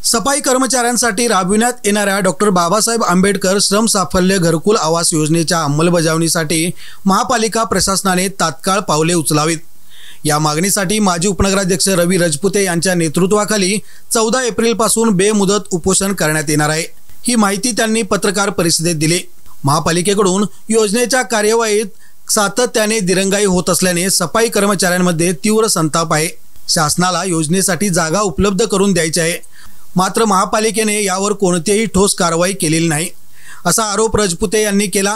सफाई कर्मचाऱ्यांसाठी राबविण्यात येणाऱ्या डॉक्टर बाबासाहेब आंबेडकर श्रम साफल्य घरकुल आवास योजनेच्या अंमलबजावणीसाठी महापालिका प्रशासनाने तात्काळ पावले उचलावीत। या मागणीसाठी माजी उपनगराध्यक्ष रवी राजपुते यांच्या नेतृत्वाखाली 14 एप्रिलपासून बेमुदत उपोषण करण्यात येणार आहे। ही माहिती त्यांनी पत्रकार परिषदेत दिली। महापालिकेकडून योजनेच्या कार्यवाहीत सातत्याने दिरंगाई होत असल्याने सफाई कर्मचाऱ्यांमध्ये तीव्र संताप आहे। शासनाला योजनेसाठी जागा उपलब्ध करून द्यायची आहे, मात्र महापालिकेने यावर कोणतीही ठोस कारवाई केलेली नाही, असा आरोप राजपुते यांनी केला।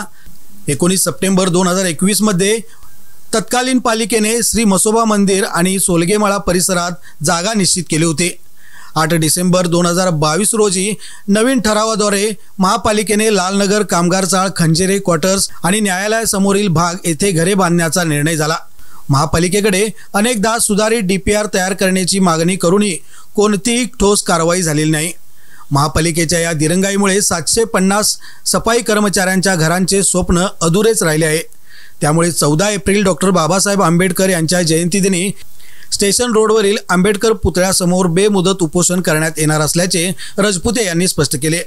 19 सप्टेंबर 2021 मध्ये तत्कालीन पालिकेने श्री मसोबा मंदिर आणि सोलगेमाळा परिसरात जागा निश्चित केली होती। 8 डिसेंबर 2022 रोजी नवीन ठरावाद्वारे महापालिकेने लालनगर कामगार चाळ खंजेरे क्वार्टर्स आणि न्यायालयासमोरील भाग येथे घरे बांधण्याचा निर्णय झाला। महापालिकेकडे अनेकदा सुधारित डीपीआर तयार करण्याची मागणी करूनही कोणतीही ठोस कारवाई झालेली नाही। महापालिकेच्या या दिरंगाईमुळे 750 सफाई कर्मचाऱ्यांच्या घरांचे स्वप्न अधुरेच राहिले आहे। त्यामुळे 14 एप्रिल डॉक्टर बाबासाहेब आंबेडकर यांच्या जयंतीदिनी स्टेशन रोडवरील आंबेडकर पुतळ्यासमोर बेमुदत उपोषण करण्यात येणार असल्याचे राजपुते यांनी स्पष्ट केले।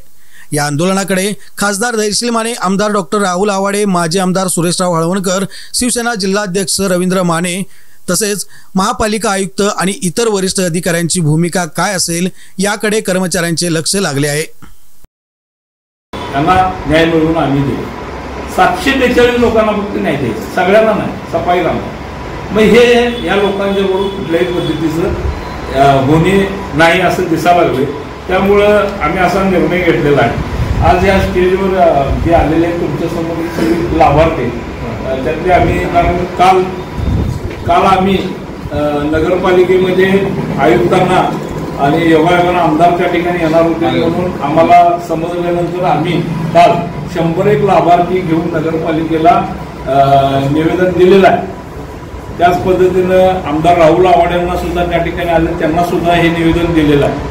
या आंदोलनाकडे खासदार धैर्यशील माने, आमदार डॉक्टर राहुल आवाडे, माजी आमदार सुरेशराव हळवणकर, शिवसेना जिल्हाध्यक्ष रवींद्र माने तसेच महापालिका आयुक्त आणि इतर वरिष्ठ अधिकाऱ्यांची भूमिका काय असेल याकडे कर्मचाऱ्यांचे लक्ष लागले आहे। त्यांना न्याय मिळवून आम्ही दिले। 742 लोकांना फक्त न्याय द्यायचा, सगळ्यांना नाही, सफाईला नाही। मग हे या लोकांच्या बरोबर कुठल्याही पद्धतीचं होणे नाही असं दिसायला लागले। त्यामुळं आम्ही असा निर्णय घेतलेला आहे। आज या स्टेजवर जे आलेले तुमच्या समोर लाभार्थी त्यातले आम्ही काल आम्ही नगरपालिकेमध्ये आयुक्तांना आणि योगायोगानं आमदार त्या ठिकाणी येणार होते, म्हणून आम्हाला समजल्यानंतर आम्ही काल 101 लाभार्थी घेऊन नगरपालिकेला निवेदन दिलेलं आहे। त्याच पद्धतीनं आमदार राहुल आवाड्यांना सुद्धा त्या ठिकाणी आले, त्यांना सुद्धा हे निवेदन दिलेलं आहे।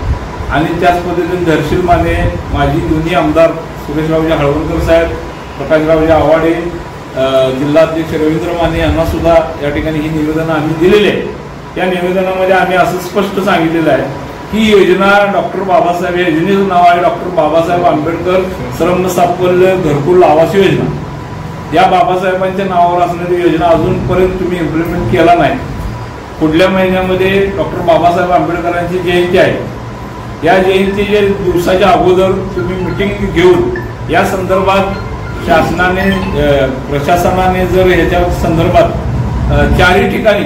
आणि त्याच पद्धतीने धैर्यशील माने, माजी दोन्ही आमदार सुरेशरावजी हळवणकर साहेब, प्रकाशरावजी आवाडे, जिल्हाध्यक्ष रवींद्र माने यांना सुद्धा या ठिकाणी ही निवेदनं आम्ही दिलेली आहे। त्या निवेदनामध्ये आम्ही असं स्पष्ट सांगितलेलं आहे की योजना डॉक्टर बाबासाहेब, या योजनेचं नाव आहे डॉक्टर बाबासाहेब आंबेडकर श्रम साफल्य घरकुल आवास योजना। या बाबासाहेबांच्या नावावर असणारी योजना अजूनपर्यंत तुम्ही इम्प्लिमेंट केला नाही। पुढल्या महिन्यामध्ये डॉक्टर बाबासाहेब आंबेडकरांची जयंती आहे। या जयंतीच्या दिवसाच्या अगोदर तुम्ही मिटिंग घेऊन या संदर्भात शासनाने, प्रशासनाने जर ह्याच्या संदर्भात चारही ठिकाणी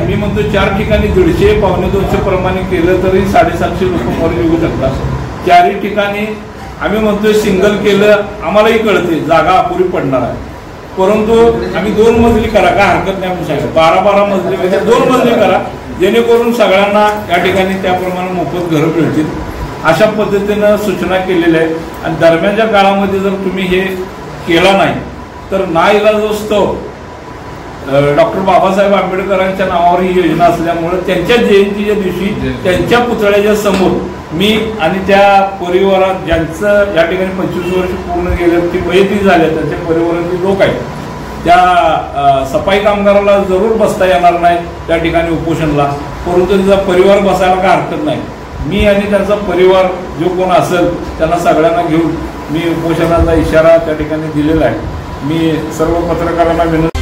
मी म्हणतो 4 ठिकाणी 150 पावणे 200 प्रमाणे केलं तरी 750 लोक मरून येऊ शकतात। 4ही ठिकाणी आम्ही म्हणतोय सिंगल केलं, आम्हालाही कळते जागा अपुरी पडणार आहे, परंतु आम्ही 2 मजली करा, काय हरकत नाही म्हणून सांगितलं। 12 मजली 2 मजली करा, जेणेकरून सगळ्यांना या ठिकाणी त्याप्रमाणे मोफत घरं मिळतील, अशा पद्धतीनं सूचना केलेल्या आहेत। आणि दरम्यानच्या काळामध्ये जर तुम्ही हे केला नाही तर नाईलाजास्तव डॉक्टर बाबासाहेब आंबेडकरांच्या नावावर ही योजना असल्यामुळे त्यांच्या जयंतीच्या दिवशी त्यांच्या पुतळ्याच्या समोर मी आणि त्या परिवारात ज्यांचं या ठिकाणी 25 वर्ष पूर्ण गेले, ती वयती झाले, त्यांच्या परिवारातील लोक आहेत, त्या सफाई कामगाराला जरूर बसता येणार नाही त्या ठिकाणी उपोषणला, परंतु त्यांचा परिवार बसायला काय हरकत नाही। मी आणि त्यांचा परिवार जो कोण असेल त्यांना सगळ्यांना घेऊन मी उपोषणाचा इशारा त्या ठिकाणी दिलेला आहे। मी सर्व पत्रकारांना विनंती